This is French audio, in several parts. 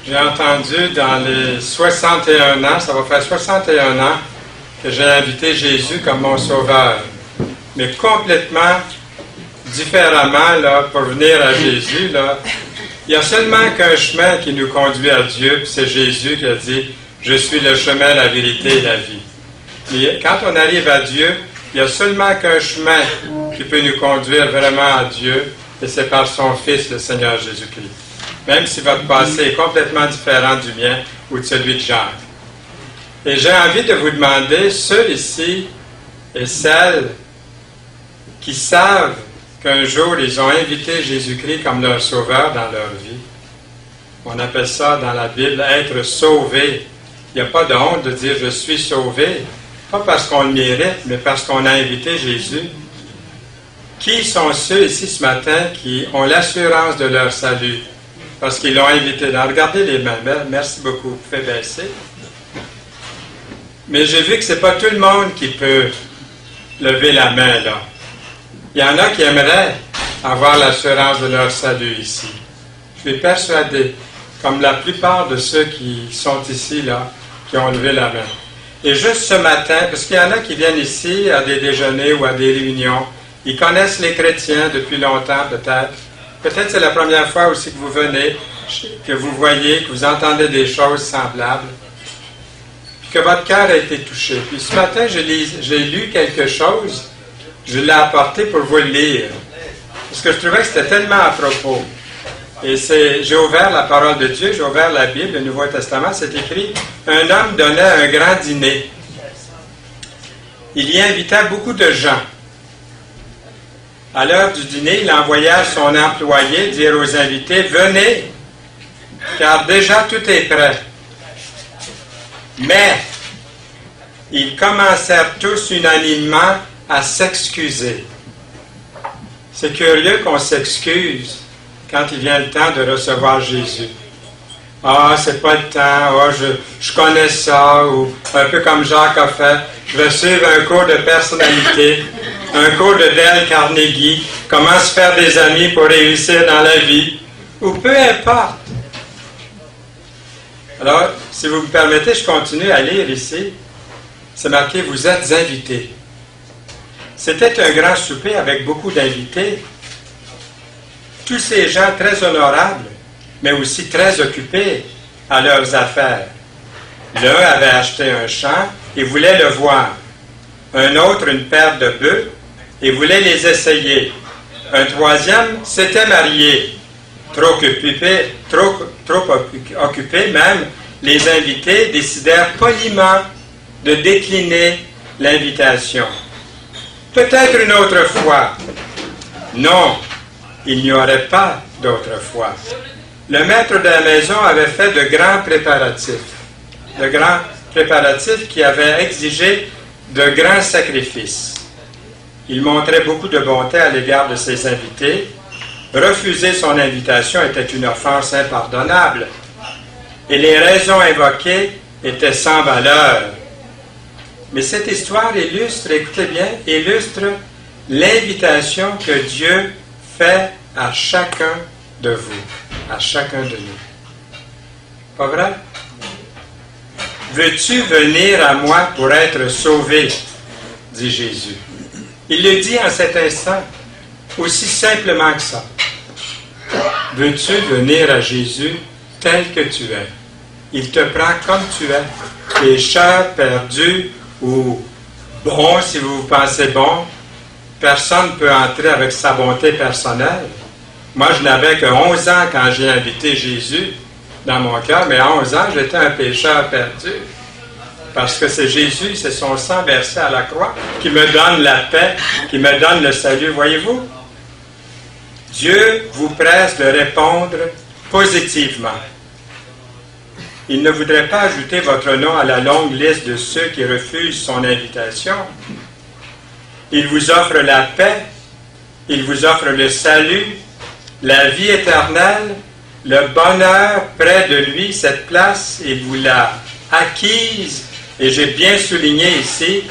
J'ai entendu dans les 61 ans, ça va faire 61 ans, que j'ai invité Jésus comme mon sauveur. Mais complètement différemment, là, pour venir à Jésus, là, il n'y a seulement qu'un chemin qui nous conduit à Dieu, puis c'est Jésus qui a dit « Je suis le chemin, la vérité et la vie ». Mais quand on arrive à Dieu, il n'y a seulement qu'un chemin qui peut nous conduire vraiment à Dieu, et c'est par son Fils, le Seigneur Jésus-Christ. Même si votre passé est complètement différent du mien ou de celui de Jacques. Et j'ai envie de vous demander, ceux ici et celles qui savent qu'un jour ils ont invité Jésus-Christ comme leur sauveur dans leur vie, on appelle ça dans la Bible être sauvé. Il n'y a pas de honte de dire je suis sauvé, pas parce qu'on le mérite, mais parce qu'on a invité Jésus. Qui sont ceux ici ce matin qui ont l'assurance de leur salut? Parce qu'ils l'ont invité. Alors, regardez les mains. Merci beaucoup. Vous pouvez baisser. Mais j'ai vu que ce n'est pas tout le monde qui peut lever la main, là. Il y en a qui aimeraient avoir l'assurance de leur salut ici. Je suis persuadé, comme la plupart de ceux qui sont ici, là, qui ont levé la main. Et juste ce matin, parce qu'il y en a qui viennent ici à des déjeuners ou à des réunions, ils connaissent les chrétiens depuis longtemps, peut-être. Peut-être c'est la première fois aussi que vous venez, que vous voyez, que vous entendez des choses semblables, puis que votre cœur a été touché. Puis ce matin, j'ai lu quelque chose, je l'ai apporté pour vous le lire, parce que je trouvais que c'était tellement à propos. Et j'ai ouvert la parole de Dieu, j'ai ouvert la Bible, le Nouveau Testament, c'est écrit « Un homme donnait un grand dîner. Il y invita beaucoup de gens. À l'heure du dîner, il envoya son employé dire aux invités, « Venez, car déjà tout est prêt. » Mais ils commencèrent tous unanimement à s'excuser. C'est curieux qu'on s'excuse quand il vient le temps de recevoir Jésus. « Ah, c'est pas le temps, ah, je connais ça, ou un peu comme Jacques a fait, je vais suivre un cours de personnalité. » Un cours de Dale Carnegie, comment se faire des amis pour réussir dans la vie, ou peu importe. Alors, si vous me permettez, je continue à lire ici. C'est marqué « Vous êtes invités ». C'était un grand souper avec beaucoup d'invités. Tous ces gens très honorables, mais aussi très occupés à leurs affaires. L'un avait acheté un champ et voulait le voir. Un autre une paire de bœufs et voulait les essayer. Un troisième s'était marié. Trop occupés même, les invités décidèrent poliment de décliner l'invitation. Peut-être une autre fois. Non, il n'y aurait pas d'autre fois. Le maître de la maison avait fait de grands préparatifs. De grands préparatifs qui avaient exigé de grands sacrifices. Il montrait beaucoup de bonté à l'égard de ses invités. Refuser son invitation était une offense impardonnable. Et les raisons invoquées étaient sans valeur. Mais cette histoire illustre, écoutez bien, illustre l'invitation que Dieu fait à chacun de vous, à chacun de nous. Pas vrai? Veux-tu venir à moi pour être sauvé? Dit Jésus. Il le dit en cet instant, aussi simplement que ça. Veux-tu venir à Jésus tel que tu es? Il te prend comme tu es, pécheur, perdu ou bon si vous pensez bon. Personne ne peut entrer avec sa bonté personnelle. Moi, je n'avais que 11 ans quand j'ai invité Jésus dans mon cœur, mais à 11 ans, j'étais un pécheur perdu. Parce que c'est Jésus, c'est son sang versé à la croix qui me donne la paix, qui me donne le salut. Voyez-vous? Dieu vous presse de répondre positivement. Il ne voudrait pas ajouter votre nom à la longue liste de ceux qui refusent son invitation. Il vous offre la paix, il vous offre le salut, la vie éternelle, le bonheur près de lui, cette place, il vous l'a acquise, et j'ai bien souligné ici,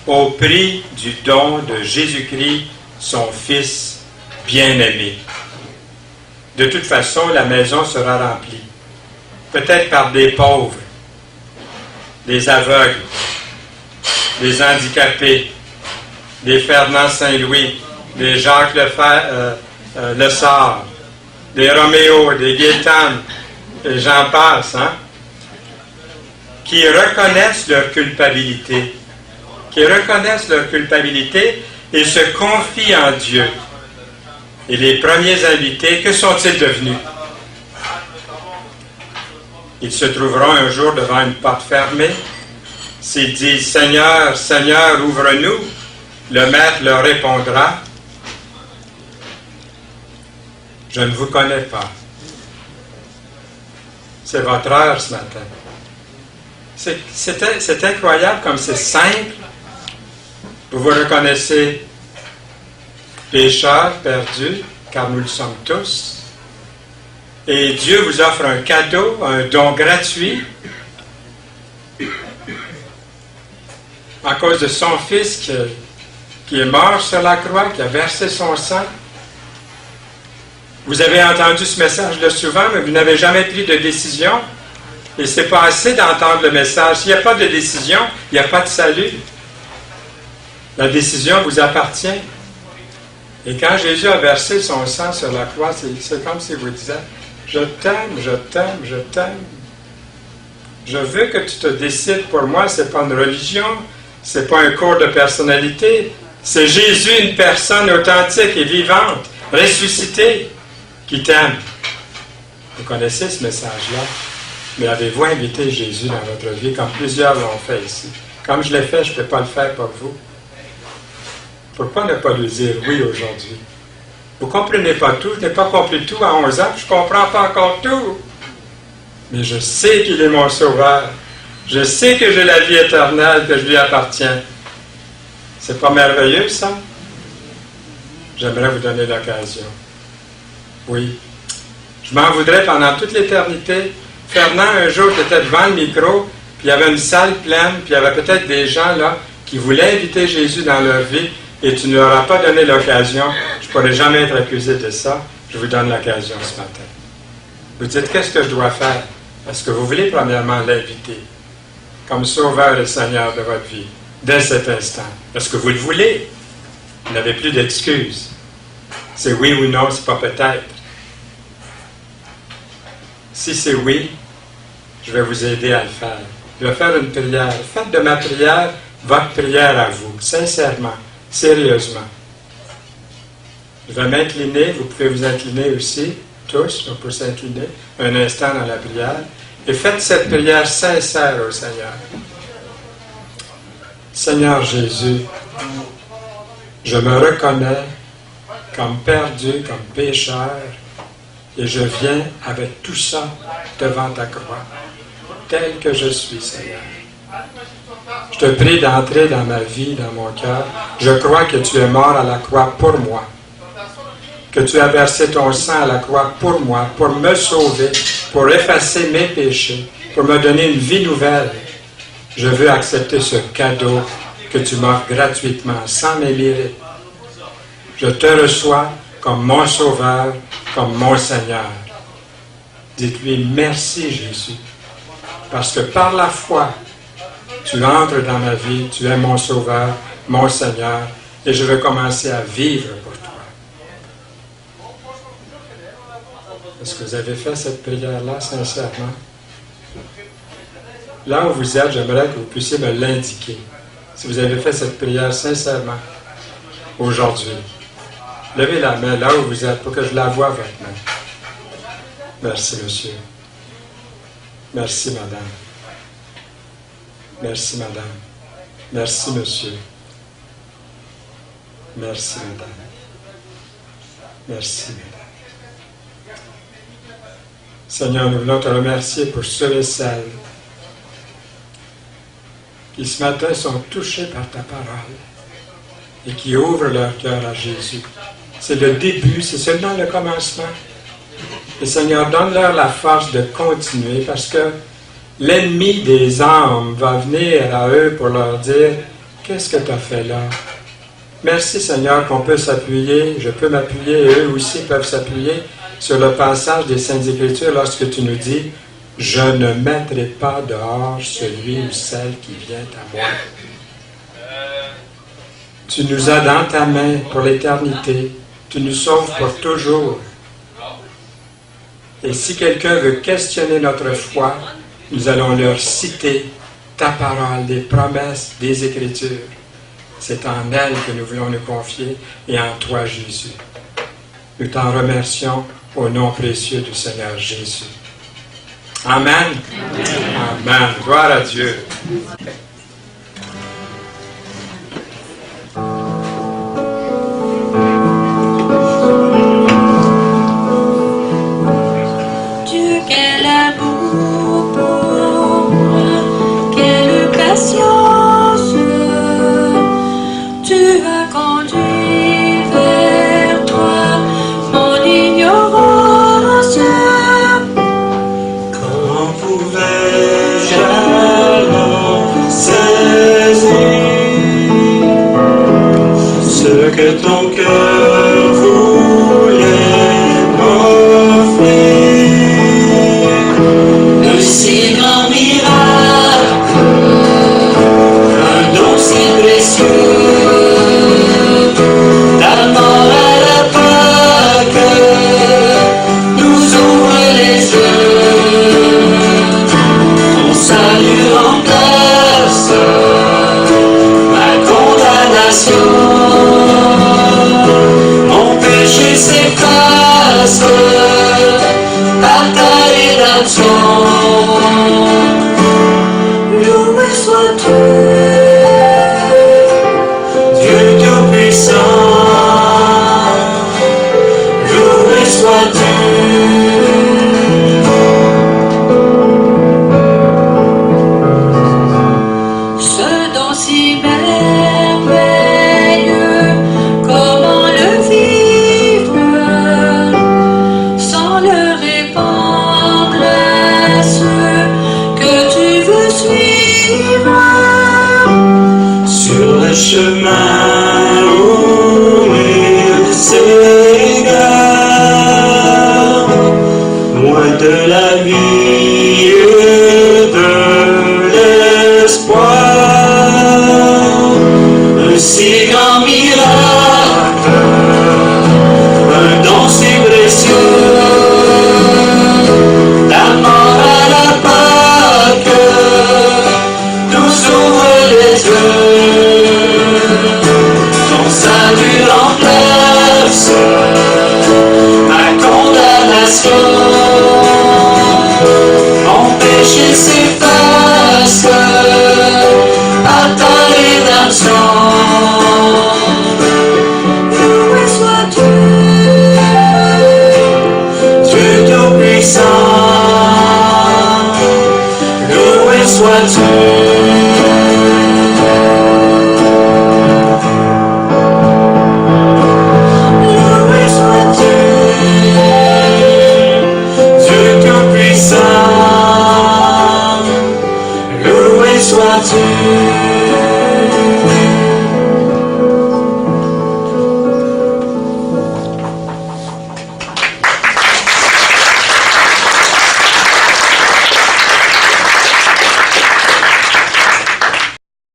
au prix du don de Jésus-Christ, son Fils bien-aimé. De toute façon, la maison sera remplie. peut-être par des pauvres, des aveugles, des handicapés, des Fernand Saint-Louis, des Jacques Lessard, des Roméo, des Gaétan, et j'en passe, hein, qui reconnaissent leur culpabilité, et se confient en Dieu. Et les premiers invités, que sont-ils devenus? Ils se trouveront un jour devant une porte fermée. S'ils disent « Seigneur, Seigneur, ouvre-nous », le maître leur répondra « Je ne vous connais pas. » C'est votre heure ce matin. C'est incroyable comme c'est simple. Vous vous reconnaissez pécheurs, perdus, car nous le sommes tous. Et Dieu vous offre un cadeau, un don gratuit, à cause de son Fils qui est mort sur la croix, qui a versé son sang. Vous avez entendu ce message-là souvent, mais vous n'avez jamais pris de décision. Et c'est pas assez d'entendre le message. S'il n'y a pas de décision, il n'y a pas de salut. La décision vous appartient. Et quand Jésus a versé son sang sur la croix, c'est comme s'il vous disait « Je t'aime, je t'aime, je t'aime. Je veux que tu te décides pour moi. Ce n'est pas une religion, ce n'est pas un cours de personnalité. C'est Jésus, une personne authentique et vivante, ressuscitée, qui t'aime. » Vous connaissez ce message-là. Mais avez-vous invité Jésus dans votre vie, comme plusieurs l'ont fait ici? Comme je l'ai fait, je ne peux pas le faire pour vous. Pourquoi ne pas lui dire oui aujourd'hui? Vous ne comprenez pas tout, je n'ai pas compris tout à 11 ans, je ne comprends pas encore tout. Mais je sais qu'il est mon sauveur. Je sais que j'ai la vie éternelle, que je lui appartiens. C'est pas merveilleux, ça? J'aimerais vous donner l'occasion. Oui. Je m'en voudrais pendant toute l'éternité. Fernand, un jour, qui était devant le micro, puis il y avait une salle pleine, puis il y avait peut-être des gens là qui voulaient inviter Jésus dans leur vie, et tu ne leur as pas donné l'occasion. Je ne pourrais jamais être accusé de ça. Je vous donne l'occasion ce matin. Vous dites, qu'est-ce que je dois faire? Est-ce que vous voulez premièrement l'inviter comme sauveur et Seigneur de votre vie, dès cet instant? Est-ce que vous le voulez? Vous n'avez plus d'excuses. C'est oui ou non, c'est pas peut-être. Si c'est oui, je vais vous aider à le faire. Je vais faire une prière. Faites de ma prière votre prière à vous, sincèrement, sérieusement. Je vais m'incliner, vous pouvez vous incliner aussi, tous, on peut s'incliner un instant dans la prière, et faites cette prière sincère au Seigneur. Seigneur Jésus, je me reconnais comme perdu, comme pécheur, et je viens avec tout ça devant ta croix, tel que je suis, Seigneur. Je te prie d'entrer dans ma vie, dans mon cœur. Je crois que tu es mort à la croix pour moi, que tu as versé ton sang à la croix pour moi, pour me sauver, pour effacer mes péchés, pour me donner une vie nouvelle. Je veux accepter ce cadeau que tu m'offres gratuitement, sans mes mérites. Je te reçois comme mon Sauveur, comme mon Seigneur. Dites-lui merci Jésus, parce que par la foi, tu entres dans ma vie, tu es mon Sauveur, mon Seigneur, et je veux commencer à vivre pour toi. Est-ce que vous avez fait cette prière-là sincèrement? Là où vous êtes, j'aimerais que vous puissiez me l'indiquer. Si vous avez fait cette prière sincèrement, aujourd'hui, levez la main là où vous êtes pour que je la voie, votre main. Merci, monsieur. Merci, madame. Merci, madame. Merci, monsieur. Merci, madame. Merci, madame. Seigneur, nous voulons te remercier pour ceux et celles qui ce matin sont touchés par ta parole et qui ouvrent leur cœur à Jésus. C'est le début, c'est seulement le commencement. Et Seigneur, donne-leur la force de continuer parce que l'ennemi des âmes va venir à eux pour leur dire « Qu'est-ce que tu as fait là? » Merci Seigneur qu'on peut s'appuyer, je peux m'appuyer et eux aussi peuvent s'appuyer sur le passage des Saintes Écritures lorsque tu nous dis Je ne mettrai pas dehors celui ou celle qui vient à moi. Tu nous as dans ta main pour l'éternité. Tu nous sauves pour toujours. Et si quelqu'un veut questionner notre foi, nous allons leur citer ta parole, des promesses, des Écritures. C'est en elle que nous voulons nous confier et en toi, Jésus. Nous t'en remercions au nom précieux du Seigneur Jésus. Amen. Amen. Amen. Gloire à Dieu. Dieu, quel amour pour moi, quelle patience. Tu as conduit vers toi mon ignorance. Comment pouvais-je alors saisir ce que ton cœur voulait m'offrir? Un si grand miracle, un don si précieux, ta mort à la Pâque nous ouvre les yeux. Ton salut remplace ma condamnation. Mon péché s'efface par ta rédemption. Loué sois-tu, Dieu Tout-Puissant. Loué sois-tu. Ce don si merveilleux, comment le vivre sans le répandre à ceux que tu veux suivre? Sur le chemin où il s'égare, loin de la vie et de l'espoir, un si grand miracle, un don si précieux, ta mort à la Pâque nous ouvre les yeux. Ton salut remplace ma condamnation. Mon péché s'efface